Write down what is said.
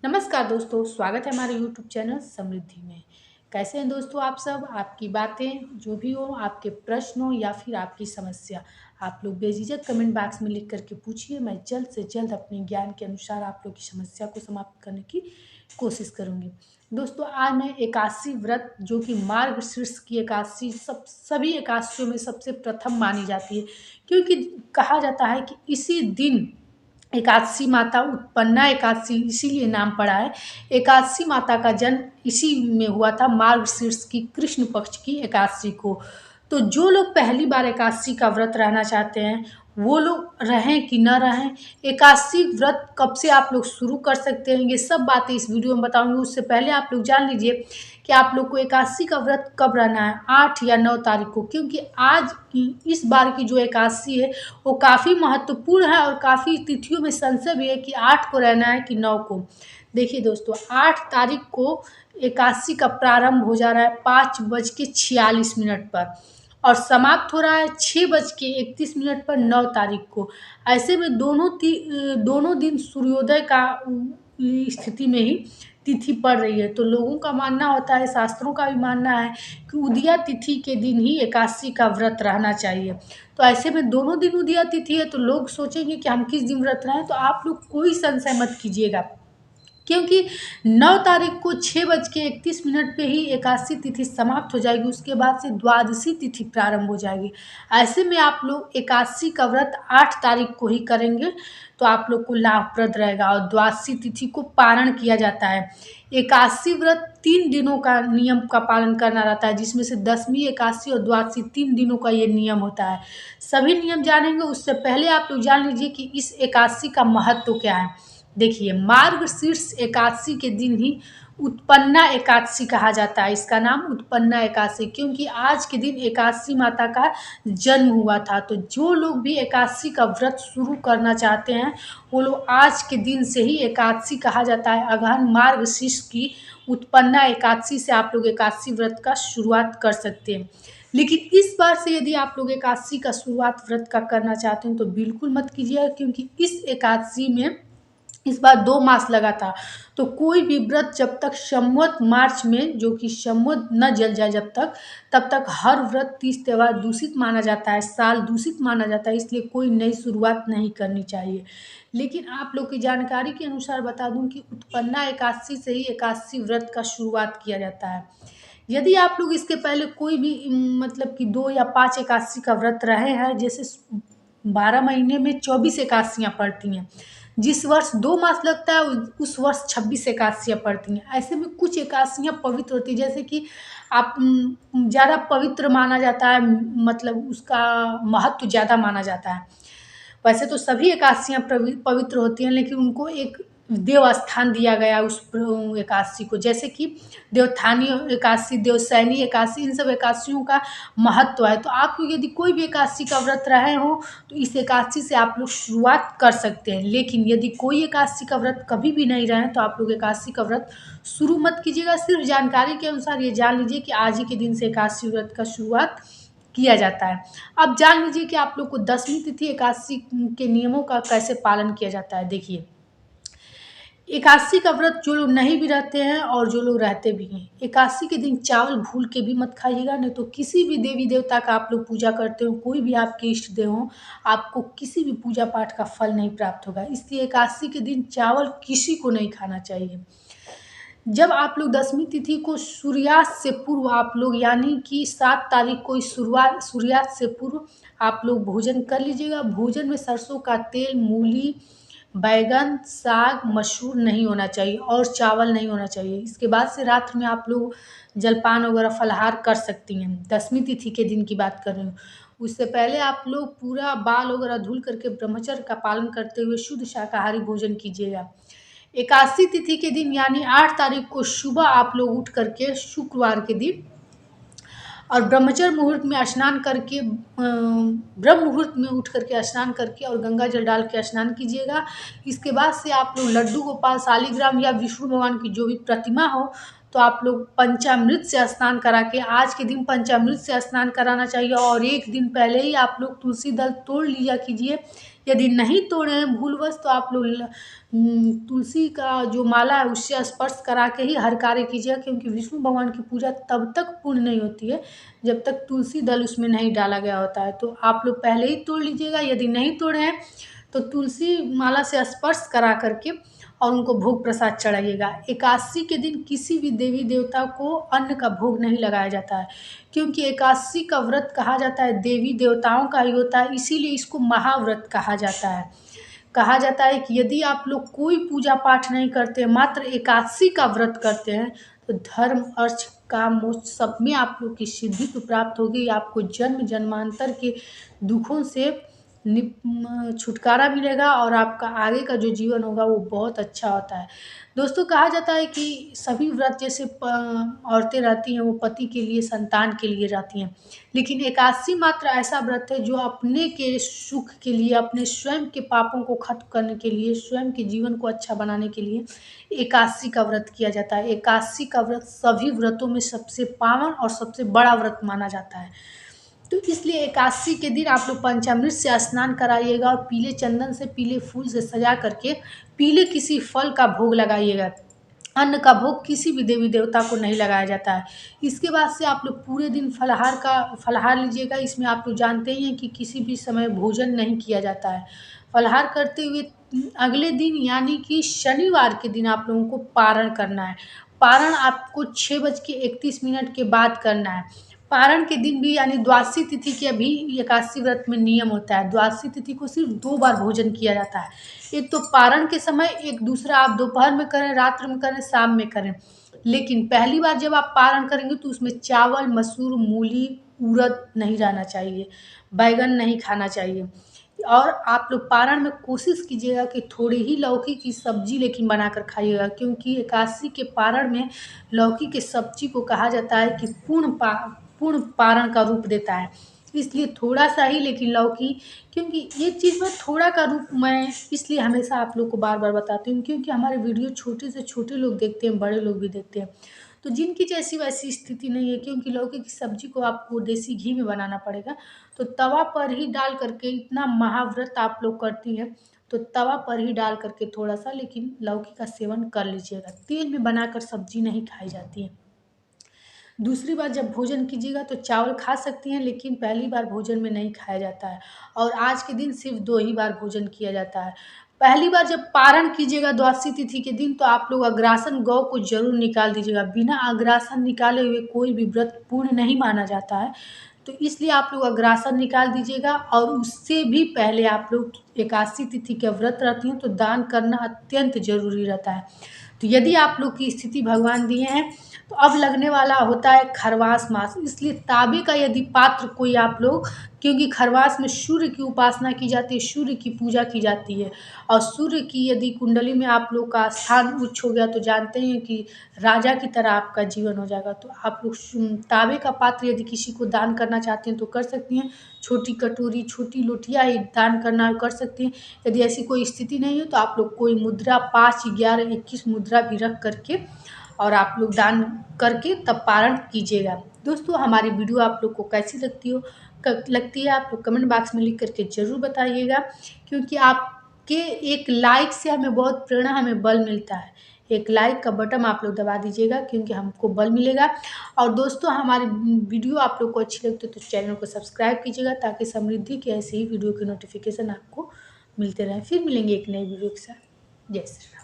नमस्कार दोस्तों, स्वागत है हमारे यूट्यूब चैनल समृद्धि में। कैसे हैं दोस्तों आप सब? आपकी बातें जो भी हो, आपके प्रश्न हो या फिर आपकी समस्या, आप लोग बेझिझक कमेंट बॉक्स में लिख करके पूछिए। मैं जल्द से जल्द अपने ज्ञान के अनुसार आप लोग की समस्या को समाप्त करने की कोशिश करूँगी। दोस्तों, आज मैं एकादशी व्रत जो कि मार्गशीर्ष की एकादशी सभी एकादशियों में सबसे प्रथम मानी जाती है, क्योंकि कहा जाता है कि इसी दिन एकादशी माता उत्पन्ना एकादशी इसीलिए नाम पड़ा है। एकादशी माता का जन्म इसी में हुआ था, मार्गशीर्ष की कृष्ण पक्ष की एकादशी को। तो जो लोग पहली बार एकादशी का व्रत रहना चाहते हैं, वो लोग रहें कि न रहें, एकादशी व्रत कब से आप लोग शुरू कर सकते हैं, ये सब बातें इस वीडियो में बताऊंगी। उससे पहले आप लोग जान लीजिए कि आप लोग को एकादशी का व्रत कब रहना है, 8 या 9 तारीख को, क्योंकि आज की इस बार की जो एकादशी है वो काफ़ी महत्वपूर्ण है और काफ़ी तिथियों में संशय भी है कि 8 को रहना है कि 9 को। देखिए दोस्तों, 8 तारीख को एकादशी का प्रारंभ हो जा रहा है 5:46 पर और समाप्त हो रहा है 6:31 पर 9 तारीख को। ऐसे में दोनों दिन सूर्योदय का स्थिति में ही तिथि पड़ रही है। तो लोगों का मानना होता है, शास्त्रों का भी मानना है कि उदया तिथि के दिन ही एकादशी का व्रत रहना चाहिए। तो ऐसे में दोनों दिन उदया तिथि है, तो लोग सोचेंगे कि हम किस दिन व्रत रहें। तो आप लोग कोई संशय मत कीजिएगा, क्योंकि 9 तारीख को 6:31 पे ही एकादशी तिथि समाप्त हो जाएगी। उसके बाद से द्वादशी तिथि प्रारंभ हो जाएगी। ऐसे में आप लोग एकादशी का व्रत 8 तारीख को ही करेंगे तो आप लोग को लाभप्रद रहेगा और द्वादशी तिथि को पारण किया जाता है। एकादशी व्रत 3 दिनों का नियम का पालन करना रहता है, जिसमें से दसवीं एकादशी और द्वादशी 3 दिनों का ये नियम होता है। सभी नियम जानेंगे, उससे पहले आप लोग जान लीजिए कि इस एकादशी का महत्व क्या है। देखिए, मार्गशीर्ष एकादशी के दिन ही उत्पन्ना एकादशी कहा जाता है। इसका नाम उत्पन्ना एकादशी, क्योंकि आज के दिन एकादशी माता का जन्म हुआ था। तो जो लोग भी एकादशी का व्रत शुरू करना चाहते हैं, वो लोग आज के दिन से ही एकादशी कहा जाता है। अगहन मार्गशीर्ष की उत्पन्ना एकादशी से आप लोग एकादशी व्रत का शुरुआत कर सकते हैं। लेकिन इस बार से यदि आप लोग एकादशी का शुरुआत व्रत का करना चाहते हैं तो बिल्कुल मत कीजिएगा, क्योंकि इस एकादशी में इस बार 2 मास लगा था। तो कोई भी व्रत जब तक संवत मार्च में, जो कि संवत न जल जाए तब तक हर व्रत तीज त्योहार दूषित माना जाता है, साल दूषित माना जाता है, इसलिए कोई नई शुरुआत नहीं करनी चाहिए। लेकिन आप लोग की जानकारी के अनुसार बता दूं कि उत्पन्ना एकादशी से ही एकादशी व्रत का शुरुआत किया जाता है। यदि आप लोग इसके पहले कोई भी मतलब कि 2 या 5 एकादशी का व्रत रहे हैं, जैसे 12 महीने में 24 एकादशियाँ पड़ती हैं, जिस वर्ष 2 मास लगता है उस वर्ष 26 एकादशियाँ पड़ती हैं। ऐसे में कुछ एकादशियाँ पवित्र होती है, जैसे कि आप ज़्यादा पवित्र माना जाता है, मतलब उसका महत्व ज़्यादा माना जाता है। वैसे तो सभी एकादशियाँ पवित्र होती हैं, लेकिन उनको एक देव स्थान दिया गया है उस एकादशी को, जैसे कि देवोत्थानी एकादशी, देवशयनी एकादशी, इन सब एकादशियों का महत्व है। तो आप लोग यदि कोई भी एकादशी का व्रत रहे हो तो इस एकादशी से आप लोग शुरुआत कर सकते हैं। लेकिन यदि कोई एकादशी का व्रत कभी भी नहीं रहे तो आप लोग एकादशी का व्रत शुरू मत कीजिएगा। सिर्फ जानकारी के अनुसार ये जान लीजिए कि आज ही के दिन से एकादशी व्रत का शुरुआत किया जाता है। अब जान लीजिए कि आप लोग को दसवीं तिथि एकादशी के नियमों का कैसे पालन किया जाता है। देखिए, एकादशी का व्रत जो लोग नहीं भी रहते हैं और जो लोग रहते भी हैं, एकादशी के दिन चावल भूल के भी मत खाइएगा। नहीं तो किसी भी देवी देवता का आप लोग पूजा करते हो, कोई भी आपके इष्ट देव हो, आपको किसी भी पूजा पाठ का फल नहीं प्राप्त होगा। इसलिए एकादशी के दिन चावल किसी को नहीं खाना चाहिए। जब आप लोग दसवीं तिथि को सूर्यास्त से पूर्व आप लोग, यानी कि 7 तारीख को इस सूर्यास्त से पूर्व आप लोग भोजन कर लीजिएगा। भोजन में सरसों का तेल, मूली, बैगन, साग, मसूर नहीं होना चाहिए और चावल नहीं होना चाहिए। इसके बाद से रात में आप लोग जलपान वगैरह फलाहार कर सकती हैं। दसवीं तिथि के दिन की बात कर रही हूँ। उससे पहले आप लोग पूरा बाल वगैरह धुल करके ब्रह्मचर्य का पालन करते हुए शुद्ध शाकाहारी भोजन कीजिएगा। एकादशी तिथि के दिन यानी 8 तारीख को सुबह आप लोग उठ करके, शुक्रवार के दिन, और ब्रह्मचर्य मुहूर्त में स्नान करके, ब्रह्म मुहूर्त में उठ करके स्नान करके और गंगा जल डाल के स्नान कीजिएगा। इसके बाद से आप लोग लड्डू गोपाल, शालिग्राम या विष्णु भगवान की जो भी प्रतिमा हो, तो आप लोग पंचामृत से स्नान करा के, आज के दिन पंचामृत से स्नान कराना चाहिए। और एक दिन पहले ही आप लोग तुलसी दल तोड़ लिया कीजिए, यदि नहीं तोड़े हैं भूलवश तो आप लोग तुलसी का जो माला है उससे स्पर्श करा के ही हर कार्य कीजिएगा, क्योंकि विष्णु भगवान की पूजा तब तक पूर्ण नहीं होती है जब तक तुलसी दल उसमें नहीं डाला गया होता है। तो आप लोग पहले ही तोड़ लीजिएगा, यदि नहीं तोड़े हैं तो तुलसी माला से स्पर्श करा करके और उनको भोग प्रसाद चढ़ाइएगा। एकादशी के दिन किसी भी देवी देवता को अन्न का भोग नहीं लगाया जाता है, क्योंकि एकादशी का व्रत कहा जाता है देवी देवताओं का ही होता है, इसीलिए इसको महाव्रत कहा जाता है। कहा जाता है कि यदि आप लोग कोई पूजा पाठ नहीं करते, मात्र एकादशी का व्रत करते हैं, तो धर्म अर्थ काम मोक्ष सब में आप लोग की सिद्धि तो प्राप्त होगी। आपको जन्म जन्मांतर के दुखों से छुटकारा मिलेगा और आपका आगे का जो जीवन होगा वो बहुत अच्छा होता है। दोस्तों, कहा जाता है कि सभी व्रत जैसे औरतें रहती हैं वो पति के लिए, संतान के लिए रहती हैं, लेकिन एकादशी मात्र ऐसा व्रत है जो अपने के सुख के लिए, अपने स्वयं के पापों को खत्म करने के लिए, स्वयं के जीवन को अच्छा बनाने के लिए एकादशी का व्रत किया जाता है। एकादशी का व्रत सभी व्रतों में सबसे पावन और सबसे बड़ा व्रत माना जाता है। तो इसलिए एकादशी के दिन आप लोग पंचामृत से स्नान कराइएगा और पीले चंदन से, पीले फूल से सजा करके पीले किसी फल का भोग लगाइएगा। अन्न का भोग किसी भी देवी देवता को नहीं लगाया जाता है। इसके बाद से आप लोग पूरे दिन फलाहार लीजिएगा। इसमें आप लोग जानते ही हैं कि किसी भी समय भोजन नहीं किया जाता है। फलाहार करते हुए अगले दिन यानी कि शनिवार के दिन आप लोगों को पारण करना है। पारण आपको 6:31 के बाद करना है। पारण के दिन भी यानी द्वादशी तिथि के भी एकादशी व्रत में नियम होता है। द्वादशी तिथि को सिर्फ 2 बार भोजन किया जाता है। एक तो पारण के समय, एक दूसरा आप दोपहर में करें, रात्र में करें, शाम में करें। लेकिन पहली बार जब आप पारण करेंगे तो उसमें चावल, मसूर, मूली, उड़द नहीं रहना चाहिए, बैगन नहीं खाना चाहिए। और आप लोग पारण में कोशिश कीजिएगा कि थोड़ी ही लौकी की सब्जी लेकिन बनाकर खाइएगा, क्योंकि एकादशी के पारण में लौकी के सब्जी को कहा जाता है कि पूर्ण पारण का रूप देता है। इसलिए थोड़ा सा ही लेकिन लौकी, क्योंकि ये चीज़ में थोड़ा का रूप मैं इसलिए हमेशा आप लोग को बार बार बताती हूँ, क्योंकि हमारे वीडियो छोटे से छोटे लोग देखते हैं, बड़े लोग भी देखते हैं। तो जिनकी जैसी वैसी स्थिति नहीं है, क्योंकि लौकी की सब्जी को आपको देसी घी में बनाना पड़ेगा, तो तवा पर ही डाल करके, इतना महाव्रत आप लोग करती हैं तो तवा पर ही डाल करके थोड़ा सा लेकिन लौकी का सेवन कर लीजिएगा। तेल में बनाकर सब्जी नहीं खाई जाती है। दूसरी बार जब भोजन कीजिएगा तो चावल खा सकती हैं, लेकिन पहली बार भोजन में नहीं खाया जाता है। और आज के दिन सिर्फ 2 ही बार भोजन किया जाता है। पहली बार जब पारण कीजिएगा द्वादशी तिथि के दिन, तो आप लोग अग्रासन गौ को जरूर निकाल दीजिएगा। बिना अग्रासन निकाले हुए कोई भी व्रत पूर्ण नहीं माना जाता है। तो इसलिए आप लोग अग्रासन निकाल दीजिएगा। और उससे भी पहले आप लोग एकादशी तिथि के व्रत रहती हैं तो दान करना अत्यंत जरूरी रहता है। तो यदि आप लोग की स्थिति भगवान दिए हैं, तो अब लगने वाला होता है खरवास मास, इसलिए तांबे का यदि पात्र कोई आप लोग, क्योंकि खरवास में सूर्य की उपासना की जाती है, सूर्य की पूजा की जाती है। और सूर्य की यदि कुंडली में आप लोग का स्थान उच्च हो गया तो जानते हैं कि राजा की तरह आपका जीवन हो जाएगा। तो आप लोग तांबे का पात्र यदि किसी को दान करना चाहते हैं तो कर सकती हैं। छोटी कटोरी, छोटी लोटिया ही दान करना कर सकती हैं। यदि ऐसी कोई स्थिति नहीं है तो आप लोग कोई मुद्रा 5, 11, 21 मुद्रा भी रख करके और आप लोग दान करके तब पारण कीजिएगा। दोस्तों, हमारी वीडियो आप लोग को कैसी लगती है आप लोग कमेंट बॉक्स में लिख करके ज़रूर बताइएगा, क्योंकि आपके एक लाइक से हमें बहुत प्रेरणा, हमें बल मिलता है। एक लाइक का बटन आप लोग दबा दीजिएगा, क्योंकि हमको बल मिलेगा। और दोस्तों, हमारी वीडियो आप लोग को अच्छी लगती है तो चैनल को सब्सक्राइब कीजिएगा, ताकि समृद्धि की ऐसी ही वीडियो की नोटिफिकेशन आपको मिलते रहे। फिर मिलेंगे एक नई वीडियो के साथ। जय श्री राम।